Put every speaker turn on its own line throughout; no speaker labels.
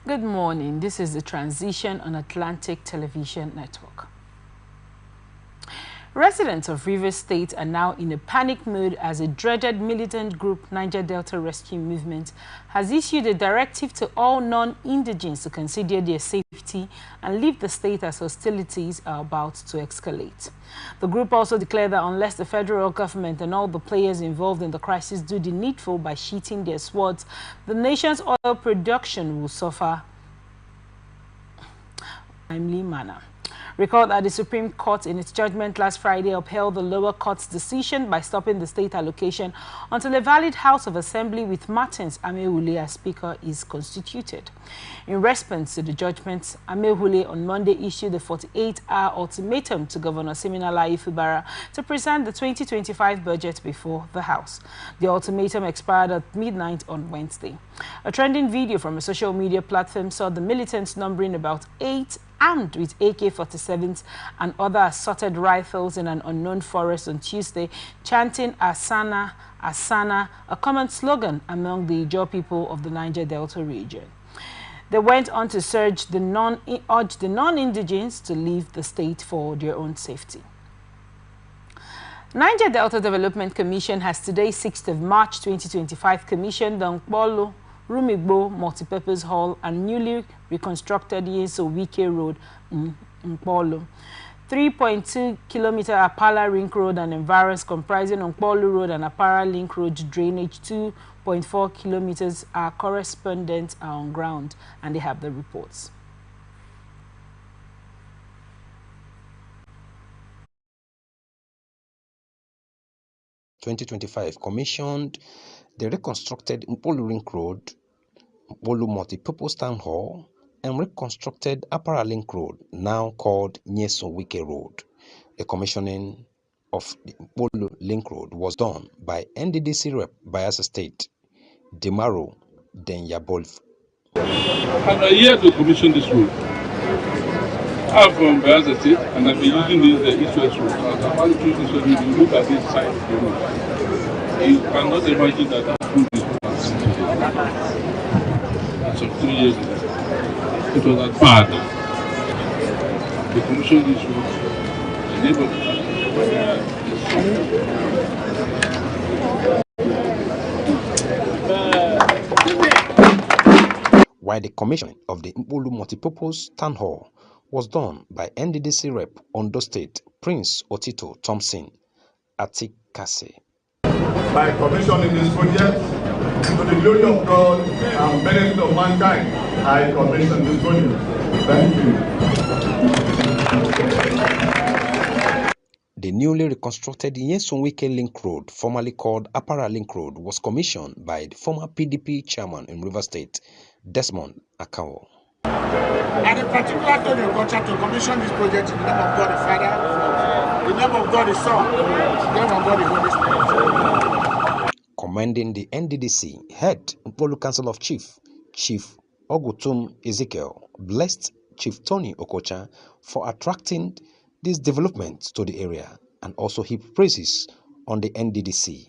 Good morning. This is the Transition on Atlantic Television Network. Residents of Rivers State are now in a panic mode as a dreaded militant group, Niger Delta Rescue Movement, has issued a directive to all non-indigenes to consider their safety and leave the state as hostilities are about to escalate. The group also declared that unless the federal government and all the players involved in the crisis do the needful by sheathing their swords, the nation's oil production will suffer in a timely manner. Recall that the Supreme Court in its judgment last Friday upheld the lower court's decision by stopping the state allocation until a valid House of Assembly with Martins Amewule as Speaker is constituted. In response to the judgment, Amewule on Monday issued a 48-hour ultimatum to Governor Siminalayi Fubara to present the 2025 budget before the House. The ultimatum expired at midnight on Wednesday. A trending video from a social media platform saw the militants numbering about 8 armed with AK-47s and other assorted rifles in an unknown forest on Tuesday, chanting Asana, Asana, a common slogan among the Ijaw people of the Niger Delta region. They went on to urge the non-indigenes to leave the state for their own safety. Niger Delta Development Commission has today, 6th of March 2025, commissioned the Nkpolo Rumigbo Multipurpose Hall and newly reconstructed Yeso-Wike Road in Nkpolo. 3.2-kilometer Apala Link Road and environs comprising Nkpolo Road and Apara Link Road drainage 2.4 kilometers. Our correspondents are on ground and they have the reports.
Commissioned the reconstructed Nkpolo Link Road, Nkpolo Multipurpose Town Hall, and reconstructed Apara Link Road, now called Yeso-Wike Road. The commissioning of the Nkpolo Link Road was done by NDDC Rep Bayelsa State, Demaro Denyabolf.
I'm here to commission this road. I'm from Bayelsa State and I've been using this East-West road. I've been choosing this road. You look at this side of the road. You cannot imagine that I put this some 2 years ago. It was that bad. The commission this road, the neighborhood.
While the commissioning of the Nkpolo Multipurpose Town Hall was done by NDDC Rep Ondo State Prince Otito Thompson Atikase.
By commissioning this project, to the glory of God and benefit of mankind, I commission this project. Thank you.
The newly reconstructed Yeso-Wike Link Road, formerly called Apara Link Road, was commissioned by the former PDP chairman in Rivers State, Desmond Akawo.
And in particular, told your culture to commission this project in the name of God the Father, in the name of God the Son, in the name of God the Holy Spirit.
Commending the NDDC, head Nkpolo Council of Chief Ogutum Ezekiel, blessed Chief Tony Okocha for attracting this development to the area and also heaped praises on the NDDC.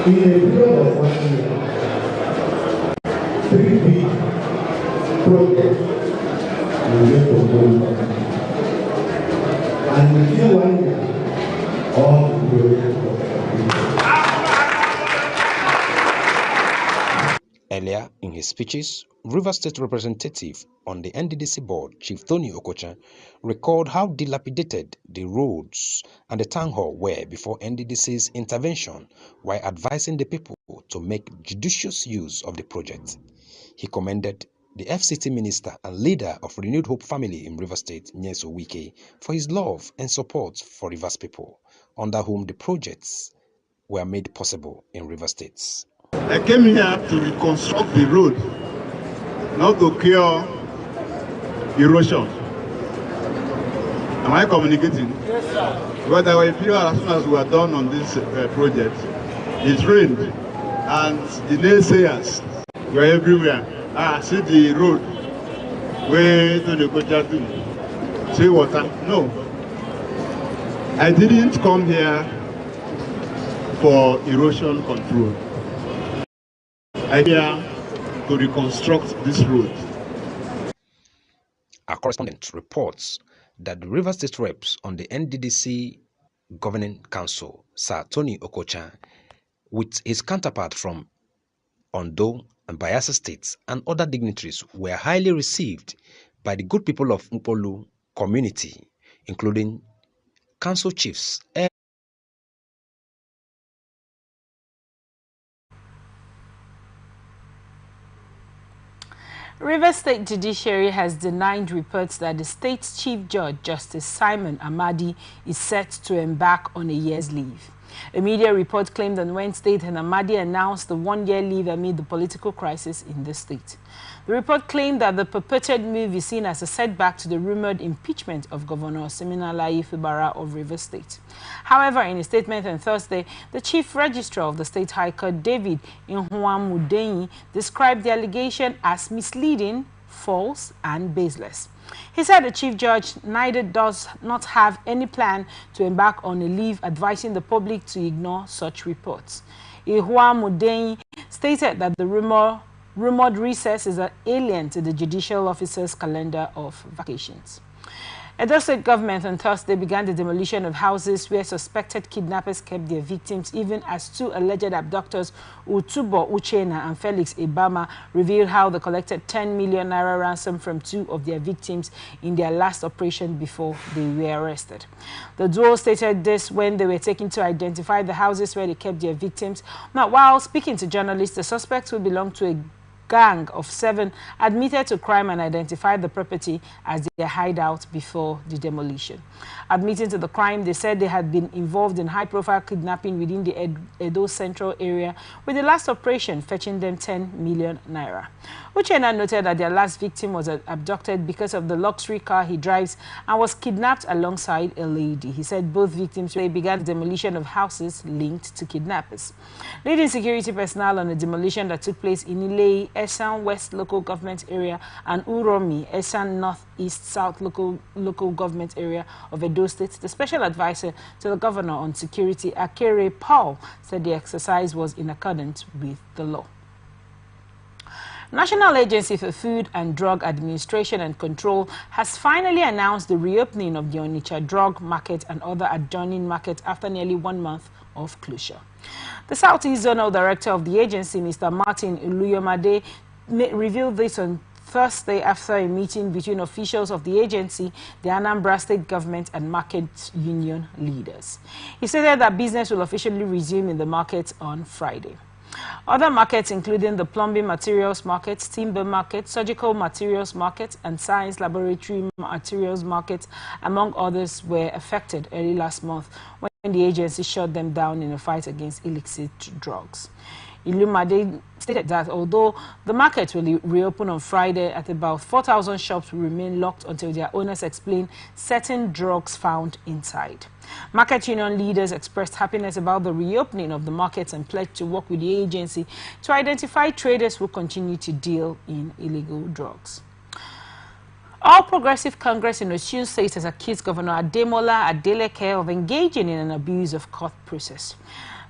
In a period of 1 year, 3 big projects will get to go. And within 1 year, all the projects will be.
Earlier in his speeches, Rivers State representative on the NDDC board, Chief Tony Okocha, recalled how dilapidated the roads and the town hall were before NDDC's intervention while advising the people to make judicious use of the project. He commended the FCT minister and leader of Renewed Hope family in Rivers State, Yeso-Wike, for his love and support for Rivers people, under whom the projects were made possible in Rivers State.
I came here to reconstruct the road, not to cure erosion. Am I communicating?
Yes, sir.
Because there were a period as soon as we were done on this project, it rained, and the naysayers You are everywhere. See the road where to the Kocha do. See water. No. I didn't come here for erosion control. I'm here to reconstruct this road.
Our correspondent reports that the River State reps on the NDDC Governing Council, Sir Tony Okocha, with his counterpart from Ondo and Bayelsa states and other dignitaries were highly received by the good people of Mpolu community, including council chiefs.
River State Judiciary has denied reports that the state's Chief Judge, Justice Simon Amadi, is set to embark on a year's leave. A media report claimed on Wednesday that Amadi announced the one-year leave amid the political crisis in the state. The report claimed that the purported move is seen as a setback to the rumored impeachment of Governor Siminalayi Fubara of River State. However, in a statement on Thursday, the Chief Registrar of the State High Court, David Inhuamudenyi, described the allegation as misleading, false, and baseless. He said the Chief Judge neither does not have any plan to embark on a leave, advising the public to ignore such reports. Inhuamudenyi stated that the rumored recess is an alien to the judicial officer's calendar of vacations. Edo State government on Thursday began the demolition of houses where suspected kidnappers kept their victims, even as two alleged abductors, Utubo Uchena and Felix Ibama, revealed how they collected 10 million naira ransom from two of their victims in their last operation before they were arrested. The duo stated this when they were taken to identify the houses where they kept their victims. Now, while speaking to journalists, the suspects, who belonged to a gang of 7, admitted to crime and identified the property as their hideout before the demolition. Admitting to the crime, they said they had been involved in high-profile kidnapping within the Edo Central area, with the last operation fetching them 10 million naira. Uchena noted that their last victim was abducted because of the luxury car he drives and was kidnapped alongside a lady. He said both victims began the demolition of houses linked to kidnappers. Leading security personnel on the demolition that took place in Ilei, Esan West Local Government Area, and Uromi, Esan Northeast South Local Government Area of Edo State, the special advisor to the governor on security, Akere Paul, said the exercise was in accordance with the law. National Agency for Food and Drug Administration and Control has finally announced the reopening of the Onitsha Drug Market and other adjoining markets after nearly 1 month of closure. The Southeast Zonal Director of the agency, Mr. Martin Uluyomade, revealed this on Thursday after a meeting between officials of the agency, the Anambra State government, and market union leaders. He stated that business will officially resume in the market on Friday. Other markets, including the plumbing materials market, timber market, surgical materials market, and science laboratory materials market, among others, were affected early last month when the agency shut them down in a fight against illicit drugs. Ilumade stated that although the market will reopen on Friday, at about 4,000 shops will remain locked until their owners explain certain drugs found inside. Market union leaders expressed happiness about the reopening of the markets and pledged to work with the agency to identify traders who continue to deal in illegal drugs. All Progressive Congress in Osun State has accused Governor Ademola Adeleke of engaging in an abuse of court process.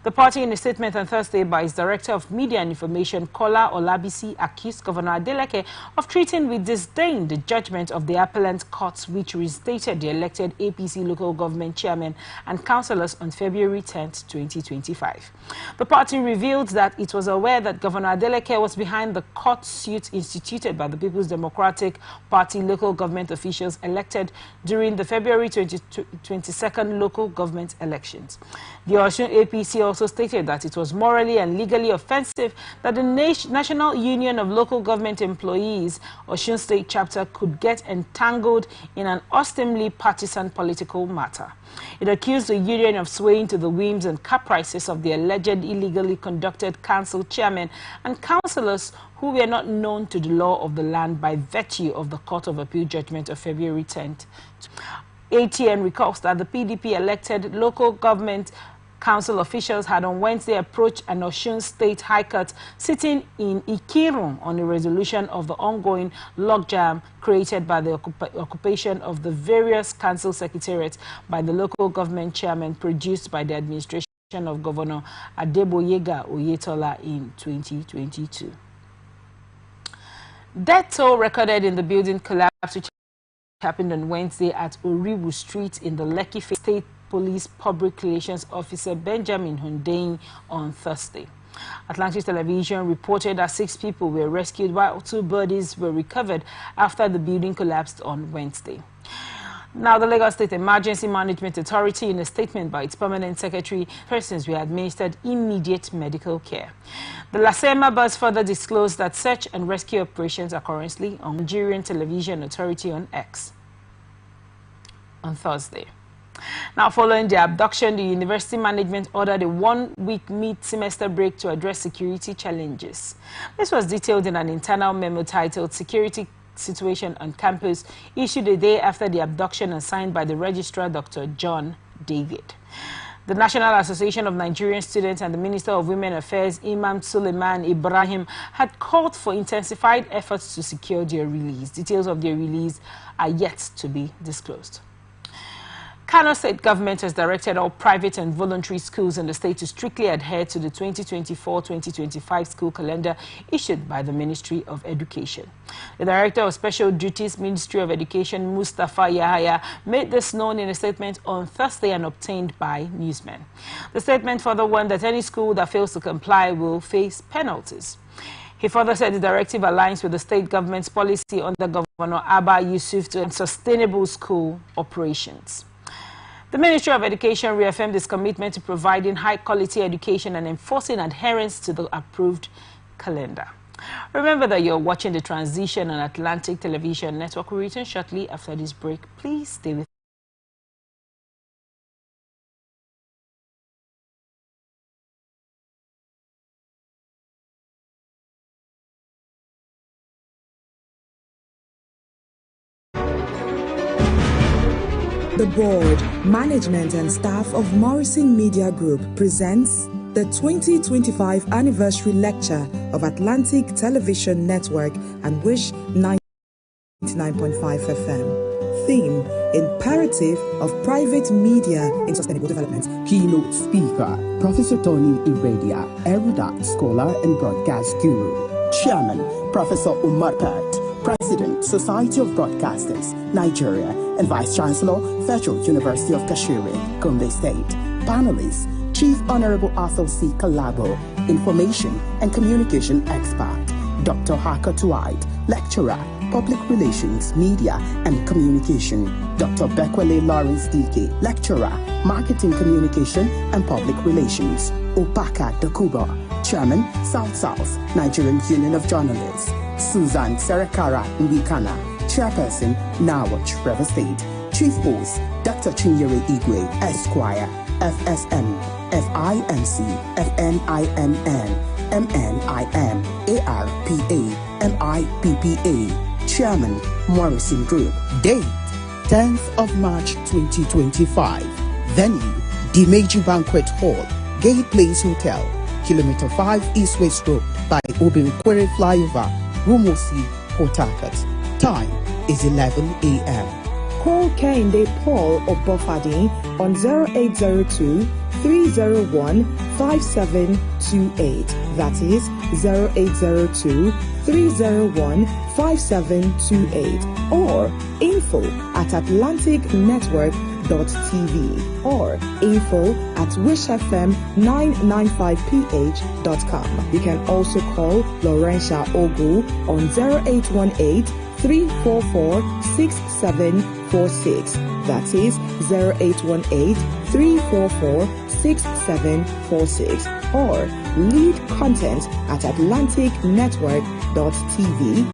The party, in a statement on Thursday by its Director of Media and Information, Kola Olabisi, accused Governor Adeleke of treating with disdain the judgment of the appellant courts, which reinstated the elected APC local government chairman and councillors on February 10, 2025. The party revealed that it was aware that Governor Adeleke was behind the court suit instituted by the People's Democratic Party local government officials elected during the February 22nd local government elections. The Osun APC also stated that it was morally and legally offensive that the National Union of Local Government Employees, Osun State Chapter, could get entangled in an ostensibly partisan political matter. It accused the union of swaying to the whims and caprices of the alleged illegally conducted council chairman and councillors who were not known to the law of the land by virtue of the Court of Appeal judgment of February 10th. ATN recalls that the PDP elected local government Council officials had on Wednesday approached an Osun State High Court sitting in Ikirun on a resolution of the ongoing logjam created by the occupation of the various council secretariats by the local government chairman produced by the administration of Governor Adeboyega Oyetola in 2022. Death toll recorded in the building collapse which happened on Wednesday at Oriwu Street in the Lekki State Police Public Relations Officer Benjamin Hundeyin on Thursday. Atlantic Television reported that 6 people were rescued while 2 bodies were recovered after the building collapsed on Wednesday. Now, the Lagos State Emergency Management Authority, in a statement by its permanent secretary, persons were administered immediate medical care. The Lasema bus further disclosed that search and rescue operations are currently on Nigerian Television Authority on X on Thursday. Now, following the abduction, the university management ordered a 1-week mid-semester break to address security challenges. This was detailed in an internal memo titled Security Situation on Campus, issued a day after the abduction and signed by the registrar, Dr. John David. The National Association of Nigerian Students and the Minister of Women Affairs, Imam Suleiman Ibrahim, had called for intensified efforts to secure their release. Details of their release are yet to be disclosed. Kano State government has directed all private and voluntary schools in the state to strictly adhere to the 2024-2025 school calendar issued by the Ministry of Education. The Director of Special Duties, Ministry of Education, Mustafa Yahaya, made this known in a statement on Thursday and obtained by newsmen. The statement further warned that any school that fails to comply will face penalties. He further said the directive aligns with the state government's policy under Governor Abba Yusuf to sustainable school operations. The Ministry of Education reaffirmed its commitment to providing high-quality education and enforcing adherence to the approved calendar. Remember that you're watching The Transition on Atlantic Television Network. We'll return shortly after this break. Please stay with us.
The board, management and staff of Morrison Media Group presents the 2025 anniversary lecture of Atlantic Television Network and Wish 99.5 FM. Theme: Imperative of Private Media in Sustainable Development.
Keynote speaker, Professor Tony Iradia, erudite scholar and broadcast guru. Chairman, Professor Umar Pert, President, Society of Broadcasters, Nigeria, and Vice Chancellor, Federal University of Kashiri, Gombe State. Panelists, Chief Honorable Arthur C. Kalabo, Information and Communication Expert, Dr. Haka Tuait, Lecturer, Public Relations, Media and Communication, Dr. Bekwele Lawrence DK, Lecturer, Marketing Communication and Public Relations, Opaka Dakuba, Chairman, South-South, Nigerian Union of Journalists, Susan Serekara Nwikana, Chairperson, Nawach, River State, Chief Host, Dr. Chinyere Igwe, Esquire, FSM, FIMC, FNIMN, MNIM, ARPA, MIPPA, Chairman, Morrison Group. Date, 10th of March 2025. Venue, Dimeji Banquet Hall, Gay Place Hotel, Kilometer 5 East West Road by Obinkwere Flyover, Rumosi, Port Harcourt. Time is 11 a.m.
Call Kehinde Paul Obofadi on 0802 301 5728. That is 0802 301 5728 or info@atlanticnetwork.tv or info@wishfm995ph.com. You can also call Laurentia Ogu on 0818 344 6746. That is 0818 344 6746 or lead content at atlanticnetwork.tv.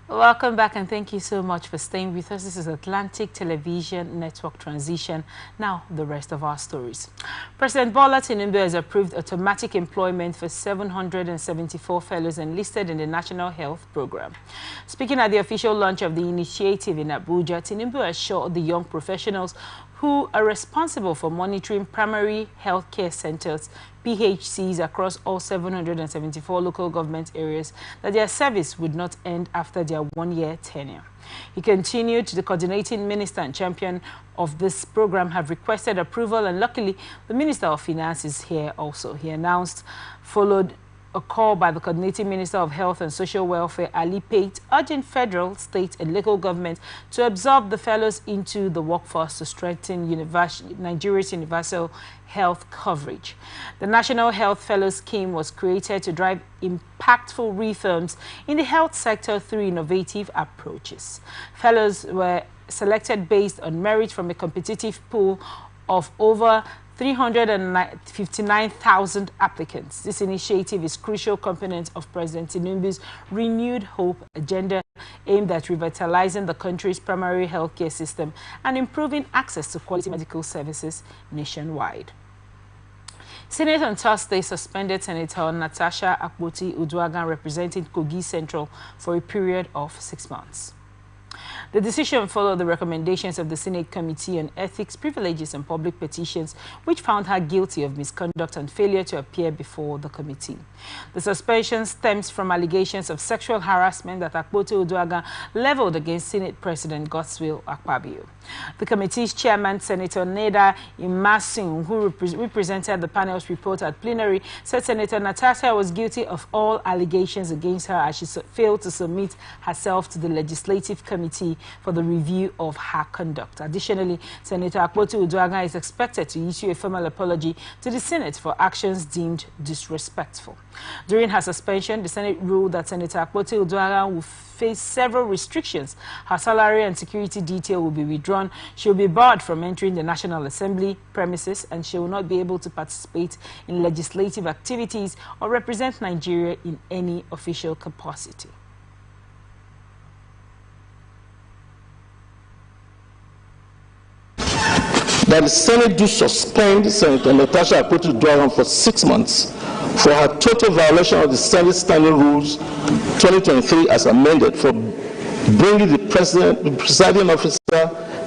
Welcome back and thank you so much for staying with us. This is Atlantic Television Network Transition. Now, the rest of our stories. President Bola Tinubu has approved automatic employment for 774 fellows enlisted in the National Health Program. Speaking at the official launch of the initiative in Abuja, Tinubu assured the young professionals who are responsible for monitoring primary health care centers, PHCs, across all 774 local government areas that their service would not end after their one-year tenure. He continued, the coordinating minister and champion of this program have requested approval, and luckily the Minister of Finance is here also. He announced, followed a call by the coordinating Minister of Health and Social Welfare, Ali Pate, urging federal, state and local government to absorb the fellows into the workforce to strengthen Nigeria's universal health coverage. The National Health Fellows Scheme was created to drive impactful reforms in the health sector through innovative approaches. Fellows were selected based on merit from a competitive pool of over 359,000 applicants. This initiative is a crucial component of President Tinubu's renewed hope agenda aimed at revitalizing the country's primary healthcare system and improving access to quality medical services nationwide. Senate on Thursday suspended Senator Natasha Akpoti-Uduaghan representing Kogi Central for a period of 6 months. The decision followed the recommendations of the Senate Committee on Ethics, Privileges and Public Petitions, which found her guilty of misconduct and failure to appear before the committee. The suspension stems from allegations of sexual harassment that Akpoti-Uduaghan leveled against Senate President Godswill Akpabio. The committee's chairman, Senator Neda Imasin, who represented the panel's report at plenary, said Senator Natasha was guilty of all allegations against her as she failed to submit herself to the Legislative Committee for the review of her conduct. Additionally, Senator Akpoti-Uduaghan is expected to issue a formal apology to the Senate for actions deemed disrespectful. During her suspension, the Senate ruled that Senator Akpoti-Uduaghan will face several restrictions. Her salary and security detail will be withdrawn. She will be barred from entering the National Assembly premises, and she will not be able to participate in legislative activities or represent Nigeria in any official capacity.
That the Senate do suspend Senator Natasha Akpoti-Uduaghan for 6 months for her total violation of the Senate Standing Rules 2023 as amended for bringing the presiding officer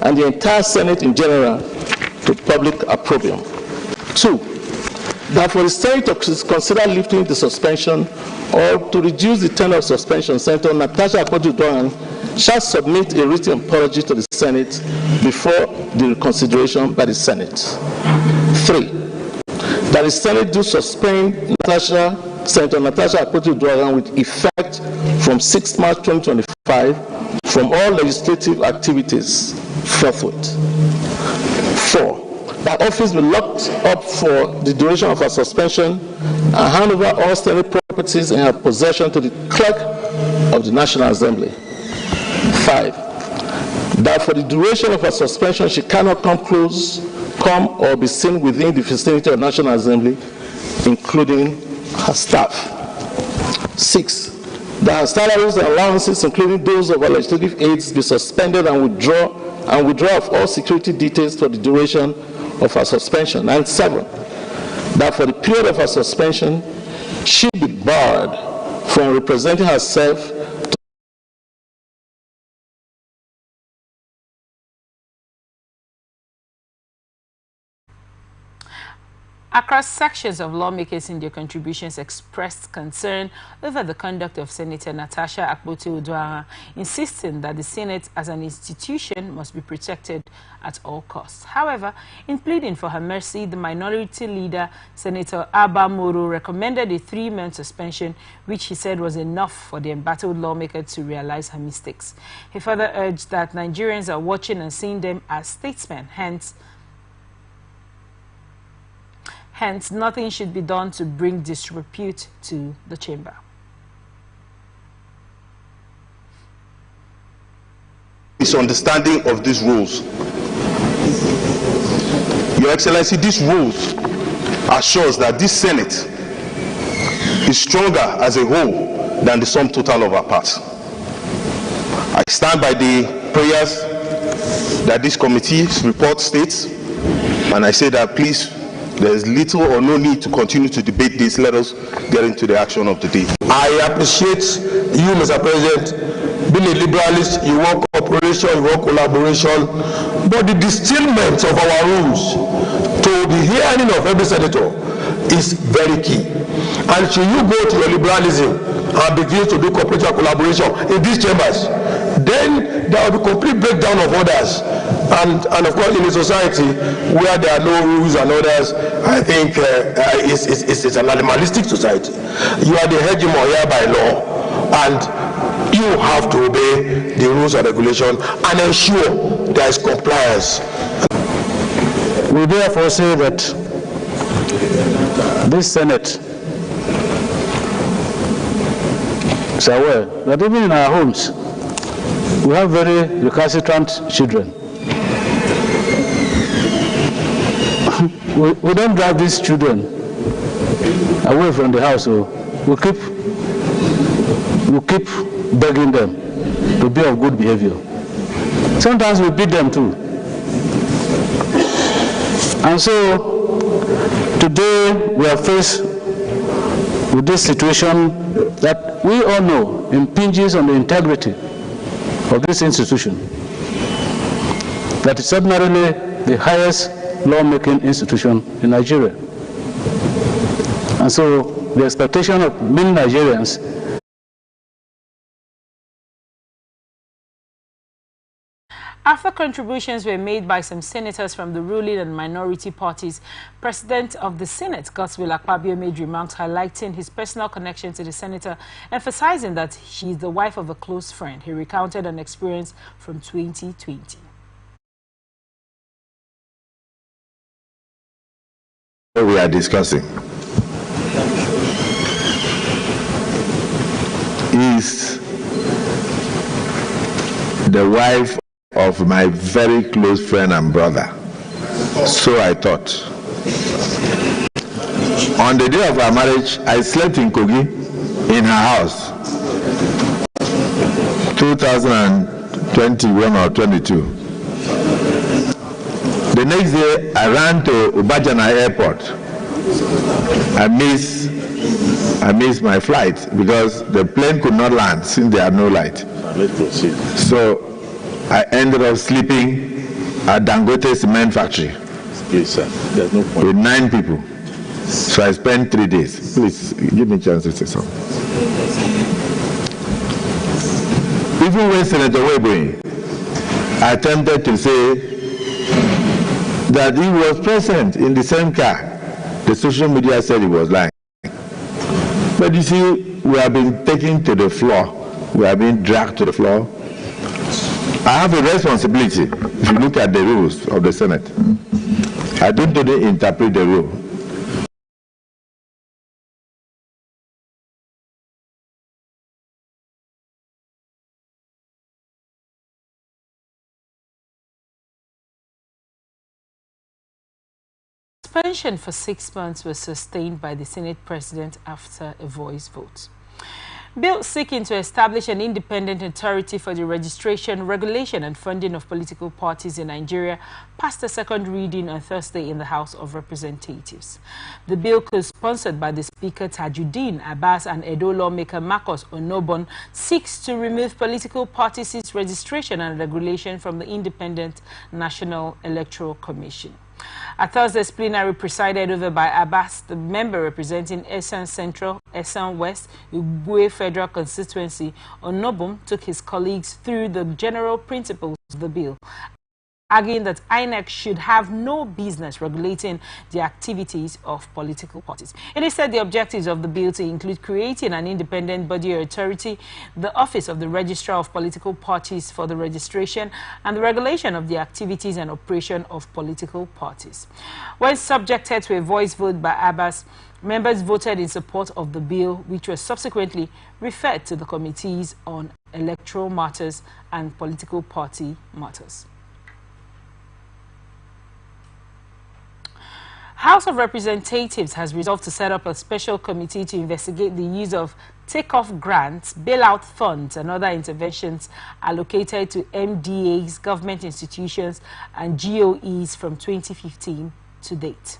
and the entire Senate in general to public opprobrium. 2, that for the Senate to consider lifting the suspension or to reduce the tenure of suspension, Senator Natasha Akpoti-Uduaghan shall submit a written apology to the Senate before the consideration by the Senate. 3, that the Senate do suspend Senator Natasha Akpoti-Uduaghan with effect from 6 March 2025 from all legislative activities forthwith. 4, that office be locked up for the duration of her suspension and hand over all Senate properties in her possession to the clerk of the National Assembly. 5, that for the duration of her suspension she cannot come or be seen within the vicinity of the National Assembly, including her staff. 6, that her salaries and allowances, including those of her legislative aides, be suspended and withdraw of all security details for the duration of her suspension. And 7, that for the period of her suspension she be barred from representing herself
Across sections of lawmakers in their contributions expressed concern over the conduct of Senator Natasha Akpoti-Uduaghan, insisting that the Senate as an institution must be protected at all costs. However, in pleading for her mercy, the minority leader, Senator Abba Moro, recommended a 3-month suspension, which he said was enough for the embattled lawmaker to realize her mistakes. He further urged that Nigerians are watching and seeing them as statesmen, hence, nothing should be done to bring disrepute to the chamber.
Misunderstanding of these rules. Your Excellency, these rules assures that this Senate is stronger as a whole than the sum total of our parts. stand by the prayers that this committee's report states, and I say that please, there's little or no need to continue to debate this. Let us get into the action of the day.
I appreciate you, Mr. President, being a liberalist. You want cooperation, you want collaboration, but the distillment of our rules to the hearing of every senator is very key. And should you go to your liberalism and begin to do cooperation and collaboration in these chambers, then there will be complete breakdown of orders. And of course, in a society where there are no rules and orders, I think it's an animalistic society. You are the hegemon here by law, and you have to obey the rules and regulations and ensure there is compliance.
We therefore say that this Senate is aware that even in our homes, we have very recalcitrant children. We don't drive these children away from the house, so we keep begging them to be of good behavior. Sometimes we beat them too. And so today we are faced with this situation that we all know impinges on the integrity of this institution, that is ordinarily the highest lawmaking institution in Nigeria. And so the expectation of many Nigerians
After contributions were made by some senators from the ruling and minority parties, President of the Senate, Godswill Akpabio, made remarks highlighting his personal connection to the senator, emphasizing that she is the wife of a close friend. He recounted an experience from 2020.
We are discussing is the wife of my very close friend and brother. So I thought. On the day of our marriage, I slept in Kogi in her house, 2021 or 22. The next day, I ran to Ubajana Airport. I missed my flight because the plane could not land since there had no light. Let's proceed. So I ended up sleeping at Dangote Cement Factory. Yes, sir. There's no point. With 9 people. So I spent 3 days. Please give me a chance to say something. Even when Senator Webwe attempted to say that he was present in the same car, the social media said he was lying. But you see, we have been taken to the floor. We have been dragged to the floor. I have a responsibility, if you look at the rules of the Senate. I don't only interpret the rule.
Suspension for 6 months was sustained by the Senate President after a voice vote. Bill seeking to establish an independent authority for the registration, regulation and funding of political parties in Nigeria passed a second reading on Thursday in the House of Representatives. The bill, co-sponsored by the Speaker Tajuddin Abbas and Edo lawmaker Marcus Onobon, seeks to remove political parties' registration and regulation from the Independent National Electoral Commission. At Thursday's plenary, presided over by Abbas, the member representing Esan Central, Esan West, Ugwe Federal Constituency, Onobum took his colleagues through the general principles of the bill, arguing that INEC should have no business regulating the activities of political parties. It is said the objectives of the bill to include creating an independent body or authority, the Office of the Registrar of Political Parties for the registration and the regulation of the activities and operation of political parties. When subjected to a voice vote by Abbas, members voted in support of the bill, which was subsequently referred to the committees on electoral matters and political party matters. House of Representatives has resolved to set up a special committee to investigate the use of take-off grants, bailout funds, and other interventions allocated to MDAs, government institutions, and GOEs from 2015 to date.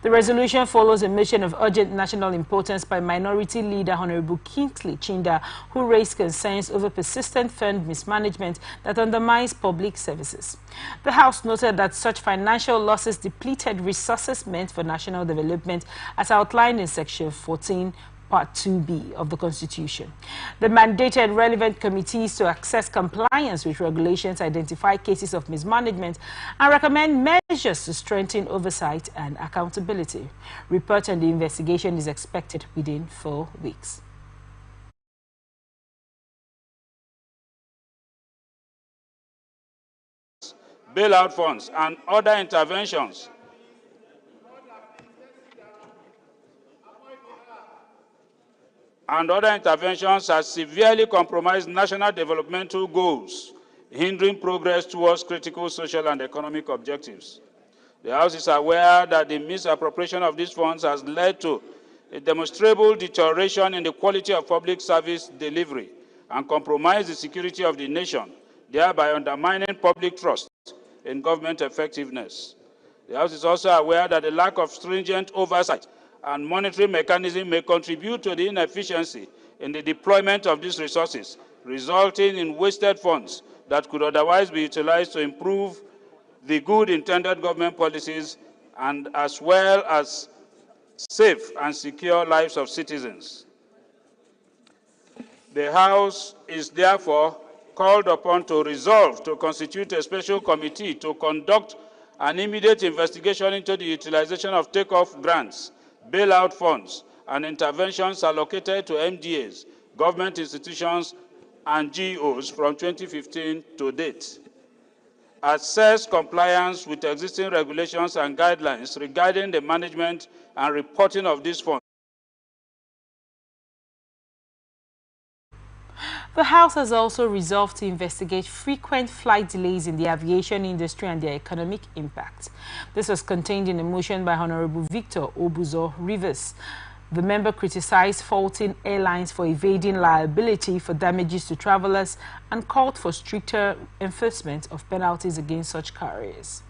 The resolution follows a mission of urgent national importance by Minority Leader Honorable Kingsley Chinda, who raised concerns over persistent fund mismanagement that undermines public services. The House noted that such financial losses depleted resources meant for national development, as outlined in Section 14, Part 2B of the Constitution. They mandated relevant committees to assess compliance with regulations, identify cases of mismanagement, and recommend measures to strengthen oversight and accountability. Report on the investigation is expected within 4 weeks.
Bailout funds and other interventions have severely compromised national developmental goals, hindering progress towards critical social and economic objectives. The House is aware that the misappropriation of these funds has led to a demonstrable deterioration in the quality of public service delivery and compromised the security of the nation, thereby undermining public trust in government effectiveness. The House is also aware that the lack of stringent oversight and monitoring mechanism may contribute to the inefficiency in the deployment of these resources, resulting in wasted funds that could otherwise be utilized to improve the good intended government policies and as well as safe and secure lives of citizens. The House is therefore called upon to resolve to constitute a special committee to conduct an immediate investigation into the utilization of take-off grants, bailout funds, and interventions allocated to MDAs, government institutions, and GOs from 2015 to date. Assess compliance with existing regulations and guidelines regarding the management and reporting of these funds.
The House has also resolved to investigate frequent flight delays in the aviation industry and their economic impact. This was contained in a motion by Honorable Victor Obuzo Rivers. The member criticized faulting airlines for evading liability for damages to travelers and called for stricter enforcement of penalties against such carriers.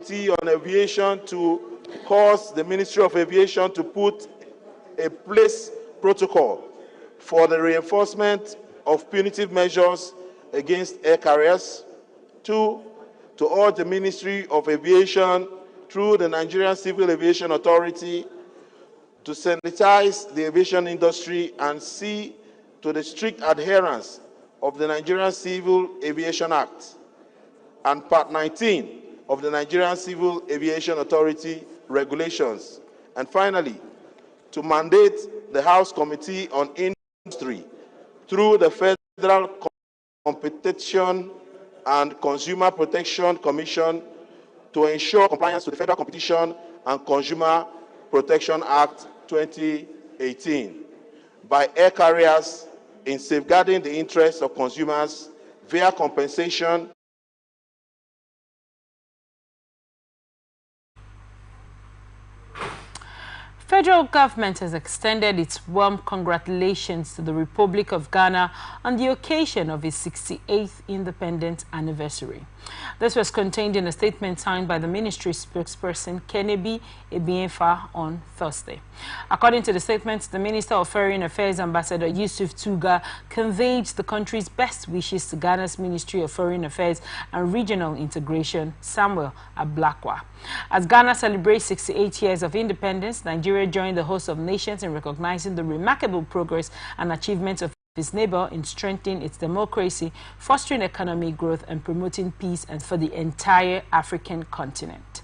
On aviation to cause the Ministry of Aviation to put a place protocol for the reinforcement of punitive measures against air carriers. 2, to urge the Ministry of Aviation through the Nigerian Civil Aviation Authority to sanitize the aviation industry and see to the strict adherence of the Nigerian Civil Aviation Act and Part 19 of the Nigerian Civil Aviation Authority regulations. And finally, to mandate the House Committee on Industry through the Federal Competition and Consumer Protection Commission to ensure compliance with the Federal Competition and Consumer Protection Act 2018 by air carriers in safeguarding the interests of consumers via compensation.
Federal government has extended its warm congratulations to the Republic of Ghana on the occasion of its 68th independence anniversary. This was contained in a statement signed by the ministry spokesperson Kennedy Ebienfa on Thursday. According to the statement, the Minister of Foreign Affairs, Ambassador Yusuf Tuga, conveyed the country's best wishes to Ghana's Ministry of Foreign Affairs and Regional Integration, Samuel Ablakwa. As Ghana celebrates 68 years of independence, Nigeria joined the host of nations in recognizing the remarkable progress and achievements of its neighbor in strengthening its democracy, fostering economic growth, and promoting peace and for the entire African continent.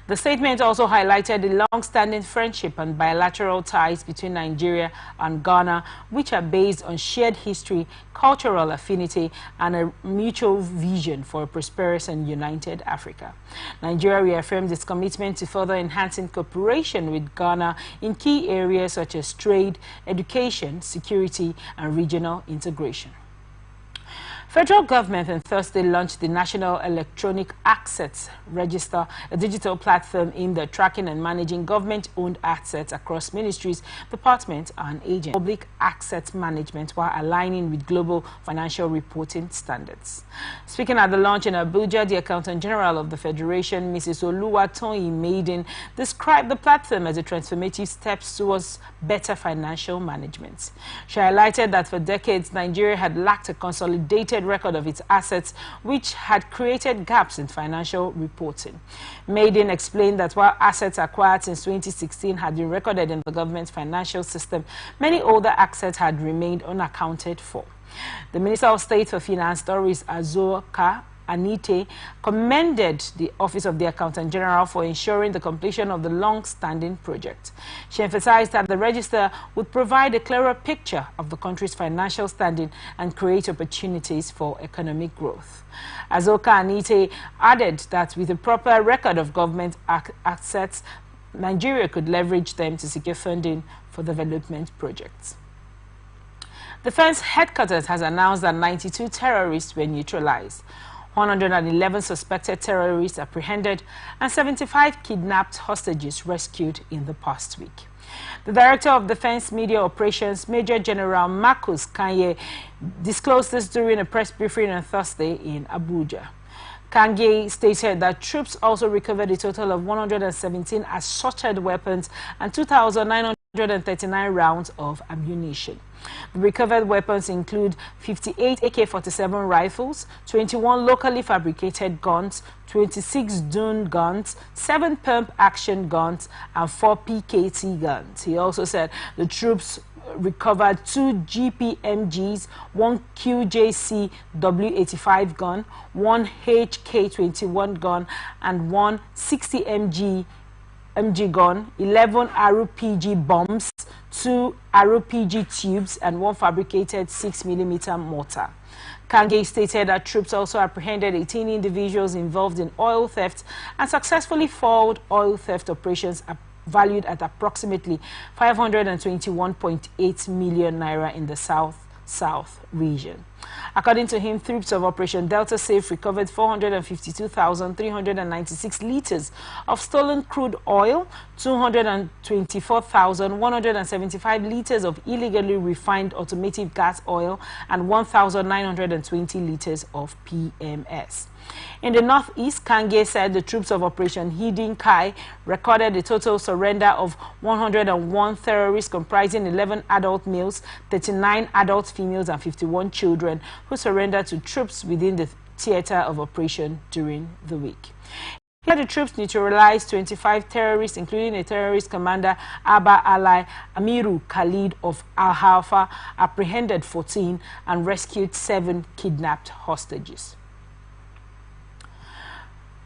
The statement also highlighted the long-standing friendship and bilateral ties between Nigeria and Ghana, which are based on shared history, cultural affinity, and a mutual vision for a prosperous and united Africa. Nigeria reaffirmed its commitment to further enhancing cooperation with Ghana in key areas such as trade, education, security, and regional integration. Federal government on Thursday launched the National Electronic Assets Register, a digital platform aimed at tracking and managing government-owned assets across ministries, departments, and agencies. Public asset management while aligning with global financial reporting standards. Speaking at the launch in Abuja, the Accountant General of the Federation, Mrs. Oluwatoyin Maiden, described the platform as a transformative step towards better financial management. She highlighted that for decades, Nigeria had lacked a consolidated record of its assets, which had created gaps in financial reporting. Maiden explained that while assets acquired since 2016 had been recorded in the government's financial system, many older assets had remained unaccounted for. The Minister of State for Finance, Doris Azoka Anite, commended the Office of the Accountant General for ensuring the completion of the long-standing project. She emphasized that the register would provide a clearer picture of the country's financial standing and create opportunities for economic growth. Azoka Anite added that with a proper record of government assets, Nigeria could leverage them to secure funding for development projects. Defense Headquarters has announced that 92 terrorists were neutralized. 111 suspected terrorists apprehended and 75 kidnapped hostages rescued in the past week. The Director of Defense Media Operations, Major General Marcus Kanye, disclosed this during a press briefing on Thursday in Abuja. Kanye stated that troops also recovered a total of 117 assorted weapons and 2,939 rounds of ammunition. The recovered weapons include 58 AK-47 rifles, 21 locally fabricated guns, 26 Dune guns, 7 pump-action guns, and 4 PKT guns. He also said the troops recovered 2 GPMGs, 1 QJC W85 gun, 1 HK21 gun, and 1 60 MG gun, 11 RPG bombs, 2 RPG tubes, and 1 fabricated 6mm mortar. Kanye stated that troops also apprehended 18 individuals involved in oil theft and successfully foiled oil theft operations valued at approximately 521.8 million naira in the South region. According to him, troops of Operation Delta Safe recovered 452,396 liters of stolen crude oil, 224,175 liters of illegally refined automotive gas oil, and 1,920 liters of PMS. In the northeast, Kanye said the troops of Operation Hidden Kai recorded a total surrender of 101 terrorists comprising 11 adult males, 39 adult females, and 51 children who surrendered to troops within the theater of operation during the week. Here, the troops neutralized 25 terrorists, including a terrorist commander, Abba Ali Amiru Khalid of Al-Halfa, apprehended 14, and rescued 7 kidnapped hostages.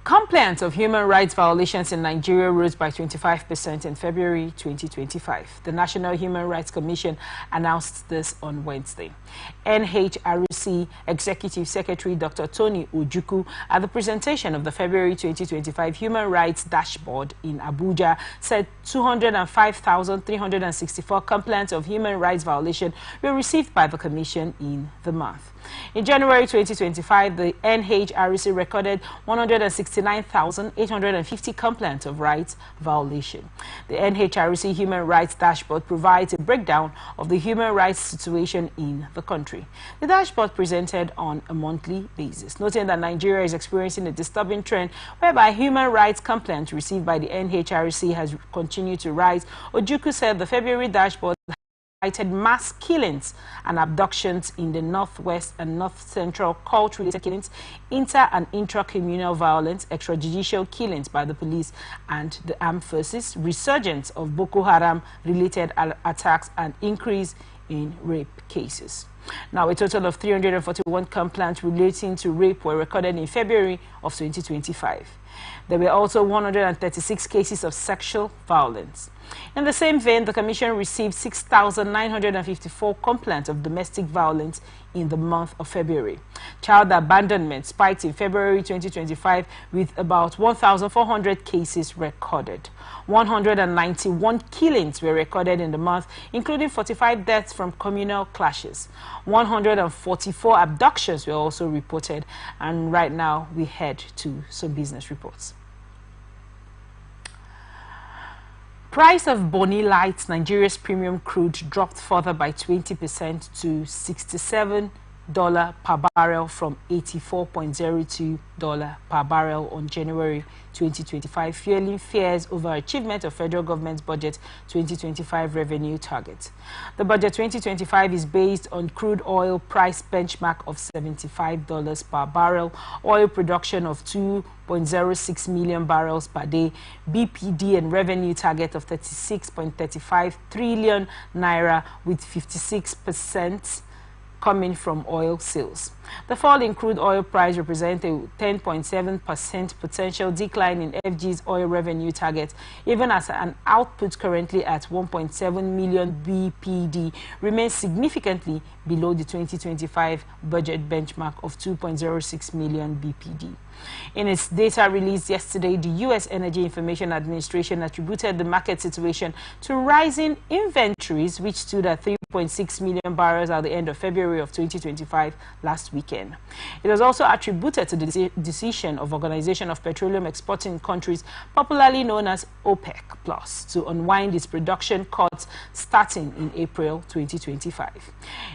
Complaints of human rights violations in Nigeria rose by 25% in February 2025. The National Human Rights Commission announced this on Wednesday. NHRC Executive Secretary Dr. Tony Ojukwu, at the presentation of the February 2025 Human Rights Dashboard in Abuja, said 205,364 complaints of human rights violation were received by the Commission in the month. In January 2025, the NHRC recorded 169,850 complaints of rights violation. The NHRC Human Rights Dashboard provides a breakdown of the human rights situation in the country. The dashboard presented on a monthly basis, noting that Nigeria is experiencing a disturbing trend whereby human rights complaints received by the NHRC has continued to rise. Ojukwu said the February dashboard mass killings and abductions in the northwest and north central, cult-related killings, inter- and intra-communal violence, extrajudicial killings by the police and the armed forces, resurgence of Boko Haram-related attacks, and increase in rape cases. Now, a total of 341 complaints relating to rape were recorded in February of 2025. There were also 136 cases of sexual violence. In the same vein, the Commission received 6,954 complaints of domestic violence in the month of February. Child abandonment spiked in February 2025 with about 1,400 cases recorded. 191 killings were recorded in the month, including 45 deaths from communal clashes. 144 abductions were also reported. And right now, we head to some business reports. Price of Bonny Light, Nigeria's premium crude, dropped further by 20% to $67 per barrel from $84.02 per barrel on January 2025, fueling fears over achievement of federal government's budget 2025 revenue target. The budget 2025 is based on crude oil price benchmark of $75 per barrel, oil production of 2.06 million barrels per day, BPD and revenue target of 36.35 trillion naira with 56% coming from oil sales. The fall in crude oil price represents a 10.7% potential decline in FG's oil revenue target, even as an output currently at 1.7 million BPD remains significantly below the 2025 budget benchmark of 2.06 million BPD. In its data released yesterday, the U.S. Energy Information Administration attributed the market situation to rising inventories, which stood at 3.6 million barrels at the end of February of 2025 last weekend. It was also attributed to the decision of Organization of Petroleum Exporting Countries, popularly known as OPEC+, to unwind its production cuts starting in April 2025.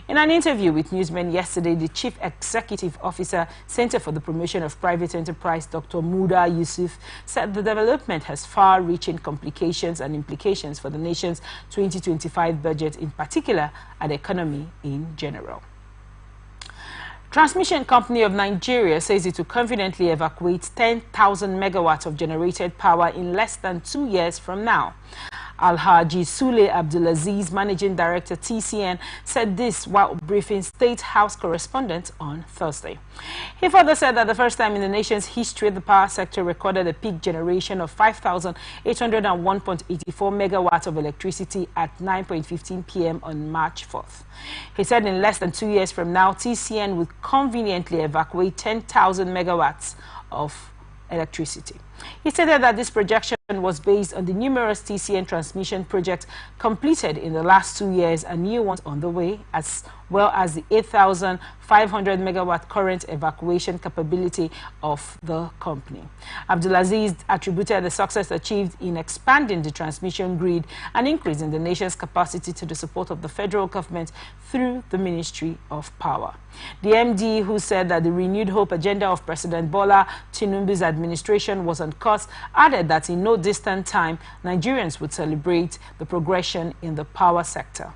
In an interview with newsmen yesterday, the Chief Executive Officer, Center for the Promotion of Private Enterprise, Dr. Muda Yusuf, said the development has far-reaching complications and implications for the nation's 2025 budget, in particular, and the economy in general. Transmission Company of Nigeria says it will confidently evacuate 10,000 megawatts of generated power in less than 2 years from now. Alhaji Sule Abdulaziz, Managing Director TCN, said this while briefing State House correspondents on Thursday. He further said that the first time in the nation's history, the power sector recorded a peak generation of 5,801.84 megawatts of electricity at 9:15 p.m. on March 4th. He said in less than 2 years from now, TCN would conveniently evacuate 10,000 megawatts of electricity. He stated that this projection was based on the numerous TCN transmission projects completed in the last 2 years and new ones on the way, as well as the 8,500 megawatt current evacuation capability of the company. Abdulaziz attributed the success achieved in expanding the transmission grid and increasing the nation's capacity to the support of the federal government through the Ministry of Power. The MD, who said that the renewed hope agenda of President Bola Tinubu's administration was on course, added that in no distant time, Nigerians would celebrate the progression in the power sector.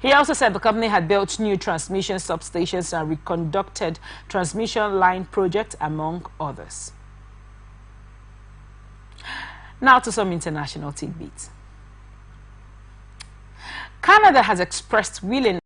He also said the company had built new transmission substations and reconducted transmission line projects, among others. Now to some international tidbits. Canada has expressed willingness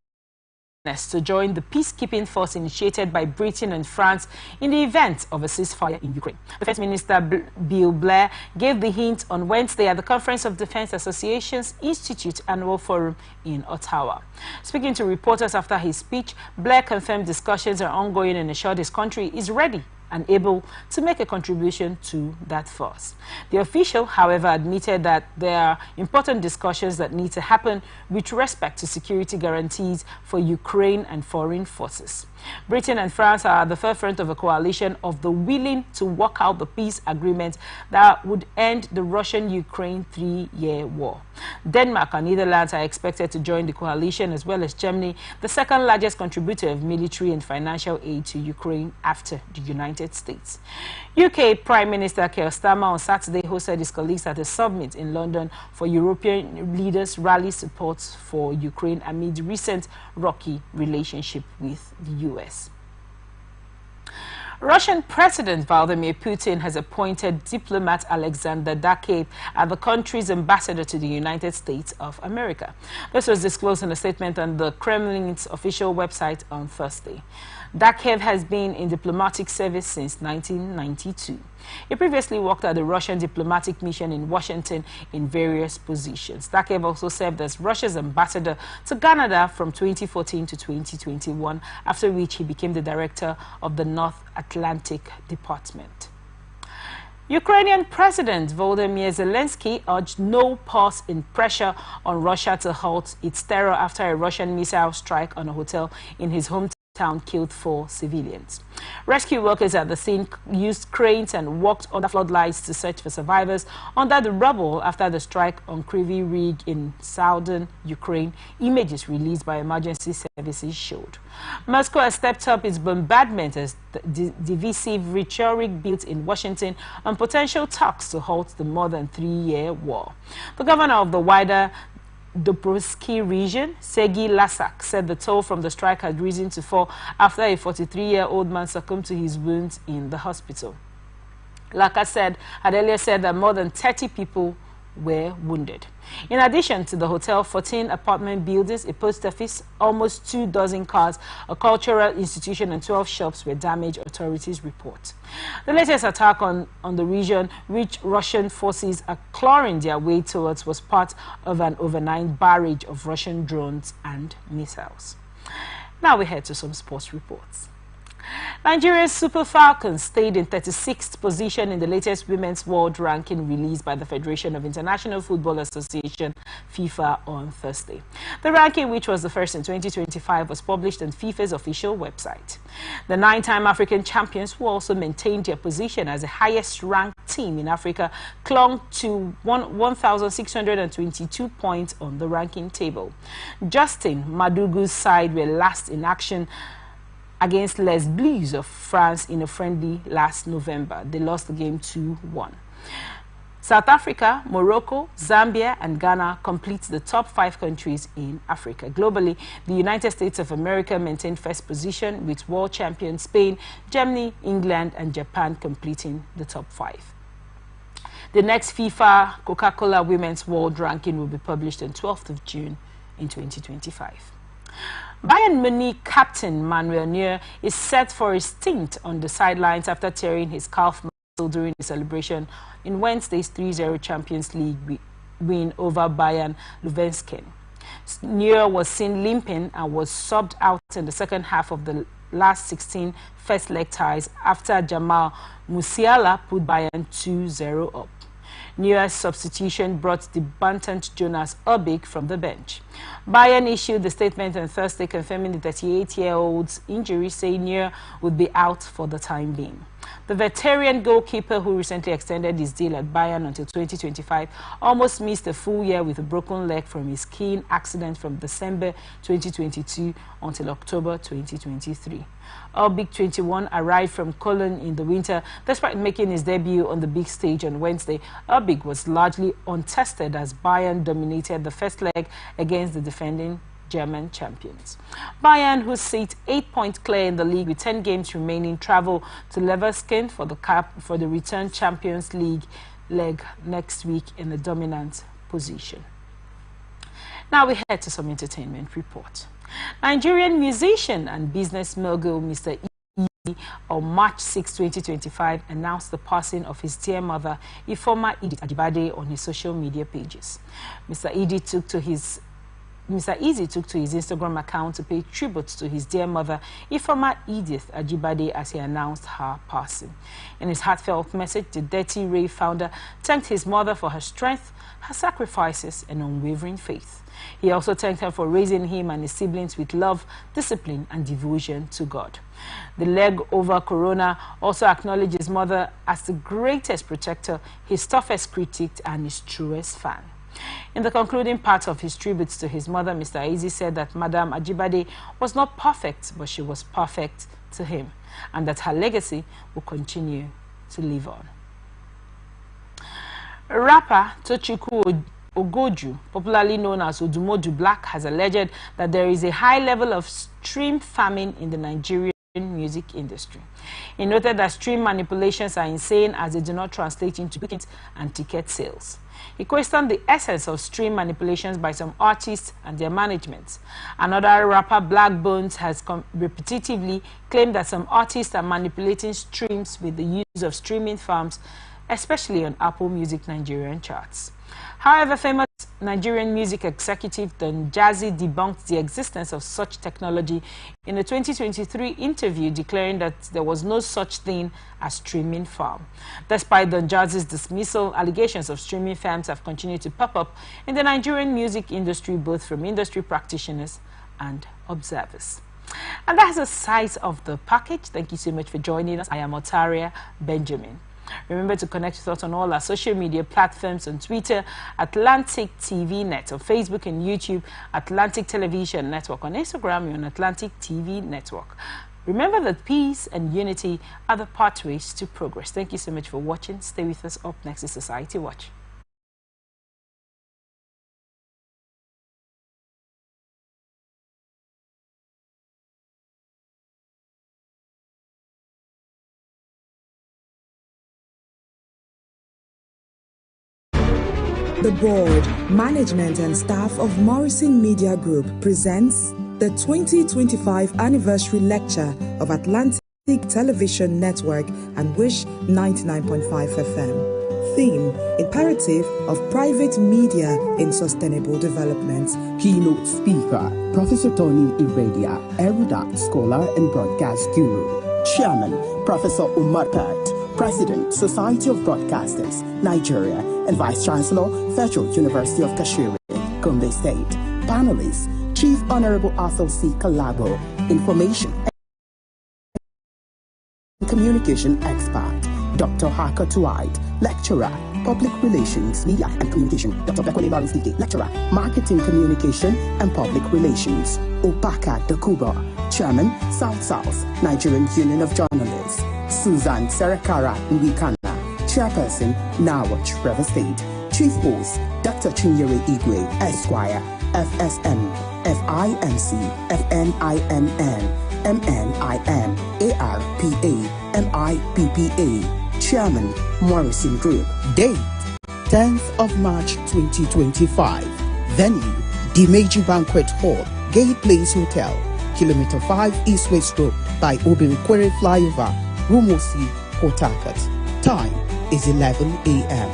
to join the peacekeeping force initiated by Britain and France in the event of a ceasefire in Ukraine. Defense Minister Bill Blair gave the hint on Wednesday at the Conference of Defense Associations Institute Annual Forum in Ottawa. Speaking to reporters after his speech, Blair confirmed discussions are ongoing and assured his country is ready and able to make a contribution to that force. The official, however, admitted that there are important discussions that need to happen with respect to security guarantees for Ukraine and foreign forces. Britain and France are at the forefront of a coalition of the willing to work out the peace agreement that would end the Russian-Ukraine 3-year war. Denmark and Netherlands are expected to join the coalition, as well as Germany, the second largest contributor of military and financial aid to Ukraine after the United States. UK Prime Minister Keir Starmer on Saturday hosted his colleagues at a summit in London for European leaders rally support for Ukraine amid recent rocky relationship with the US. Russian President Vladimir Putin has appointed diplomat Alexander Dakev as the country's ambassador to the United States of America. This was disclosed in a statement on the Kremlin's official website on Thursday. Dakev has been in diplomatic service since 1992. He previously worked at the Russian diplomatic mission in Washington in various positions. Dakev also served as Russia's ambassador to Canada from 2014 to 2021, after which he became the director of the North Atlantic Department. Ukrainian President Volodymyr Zelensky urged no pause in pressure on Russia to halt its terror after a Russian missile strike on a hotel in his hometown killed 4 civilians. Rescue workers at the scene used cranes and walked under floodlights to search for survivors under the rubble after the strike on Kryvyi Rih in southern Ukraine, images released by emergency services showed. Moscow has stepped up its bombardment as divisive rhetoric built in Washington on potential talks to halt the more than 3-year war. The governor of the wider Dobrovsky region, Sergei Lasak, said the toll from the strike had risen to 4 after a 43-year-old man succumbed to his wounds in the hospital. Lasak had earlier said that more than 30 people were wounded. In addition to the hotel, 14 apartment buildings, a post office, almost 2 dozen cars, a cultural institution and 12 shops were damaged, authorities report. The latest attack on the region, which Russian forces are clawing their way towards, was part of an overnight barrage of Russian drones and missiles. Now we head to some sports reports. Nigeria's Super Falcons stayed in 36th position in the latest women's world ranking released by the Federation of International Football Association, FIFA, on Thursday. The ranking, which was the first in 2025, was published on FIFA's official website. The 9-time African champions, who also maintained their position as the highest-ranked team in Africa, clung to 1,622 points on the ranking table. Justin Madugu's side were last in action against Les Bleus of France in a friendly last November. They lost the game 2-1. South Africa, Morocco, Zambia and Ghana complete the top 5 countries in Africa. Globally, the United States of America maintained first position with world champions Spain, Germany, England and Japan completing the top 5. The next FIFA Coca-Cola Women's World Ranking will be published on 12th of June in 2025. Bayern Munich captain Manuel Neuer is set for a stint on the sidelines after tearing his calf muscle during the celebration in Wednesday's 3-0 Champions League win over Bayern Leverkusen. Neuer was seen limping and was subbed out in the second half of the last 16 first-leg ties after Jamal Musiala put Bayern 2-0 up. Neuer's substitution brought debutant Jonas Obig from the bench. Bayern issued the statement on Thursday confirming the 38-year-old's injury, saying Neuer would be out for the time being. The veteran goalkeeper, who recently extended his deal at Bayern until 2025, almost missed a full year with a broken leg from his skiing accident from December 2022 until October 2023. Obig, 21, arrived from Cologne in the winter. Despite making his debut on the big stage on Wednesday, Obig was largely untested as Bayern dominated the first leg against the defending German champions. Bayern, who sit 8 points clear in the league with 10 games remaining, travel to Leverkusen for the return Champions League leg next week in the dominant position. Now we head to some entertainment report. Nigerian musician and business mogul Mr. Easy on March 6, 2025 announced the passing of his dear mother, Ifeoma Edith Ajibade, on his social media pages. Mr. Easy took to his Instagram account to pay tribute to his dear mother, Ifeoma Edith Ajibade, as he announced her passing. In his heartfelt message, the Dirty Ray founder thanked his mother for her strength, her sacrifices, and unwavering faith. He also thanked her for raising him and his siblings with love, discipline, and devotion to God. The leg over Corona also acknowledged his mother as the greatest protector, his toughest critic, and his truest fan. In the concluding part of his tributes to his mother, Mr. Eze said that Madam Ajibade was not perfect, but she was perfect to him, and that her legacy will continue to live on. Rapper Tochukwu Ogoju, popularly known as Odumodu Black, has alleged that there is a high level of stream farming in the Nigerian music industry. He noted that stream manipulations are insane as they do not translate into tickets and ticket sales. He questioned the essence of stream manipulations by some artists and their management. Another rapper, Black Bones, has repetitively claimed that some artists are manipulating streams with the use of streaming farms especially on Apple Music Nigerian charts. However, famous Nigerian music executive Don Jazzy debunked the existence of such technology in a 2023 interview, declaring that there was no such thing as streaming farm. Despite Don Jazzy's dismissal, allegations of streaming farms have continued to pop up in the Nigerian music industry, both from industry practitioners and observers. And that's the size of the package. Thank you so much for joining us. I am Otaria Benjamin. Remember to connect with us on all our social media platforms: on Twitter, Atlantic TV Net; on Facebook and YouTube, Atlantic Television Network; on Instagram, you're on Atlantic TV Network. Remember that peace and unity are the pathways to progress. Thank you so much for watching. Stay with us. Up next is Society Watch.
The board, management and staff of Morrison Media Group presents the 2025 anniversary lecture of Atlantic Television Network and Wish 99.5 FM. Theme: Imperative of Private Media in Sustainable Development.
Keynote speaker, Professor Tony Iredia, erudite scholar and broadcast guru. Chairman, Professor Umar Pat, President, Society of Broadcasters, Nigeria, and Vice Chancellor, Federal University of Kashiri, Gombe State. Panelists: Chief Honorable Arthur C. Kalabo, Information and Communication Expert; Dr. Harker Dwight, Lecturer, Public Relations, Media and Communication; Dr. Bekwele Lawrence, Lecturer, Marketing, Communication and Public Relations; Opaka Dakuba, Chairman, South Nigerian Union of Journalists; Susan Serekara Nwikana, Chairperson, Nawach, River State. Chief Host, Dr. Chinyere Igwe, Esquire, FSM, FIMC, FNIMN, MNIM, ARPA, MIPPA. Chairman, Morrison Group. Date: 10th of March 2025. Venue: Dimeji Banquet Hall, Gate Place Hotel, Kilometer 5 East West Road by Obirikwere Flyover, Rumosi, Port Harcourt. Time is 11 a.m.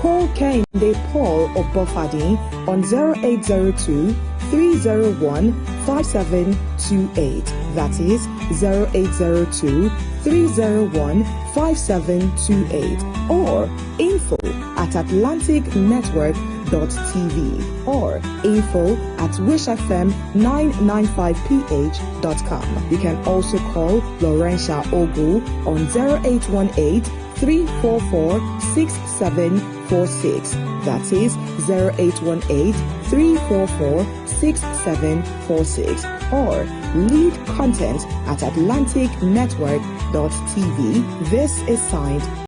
Call Kehinde Paul Obofadi on 0802 301 5728. That is 0802 301 5728, or info@atlanticnetwork.tv or info@wishfm995ph.com. You can also call Laurentia Ogu on 0818 344 6746. That is 0818 344 6746, or lead content at atlanticnetwork.tv. This is signed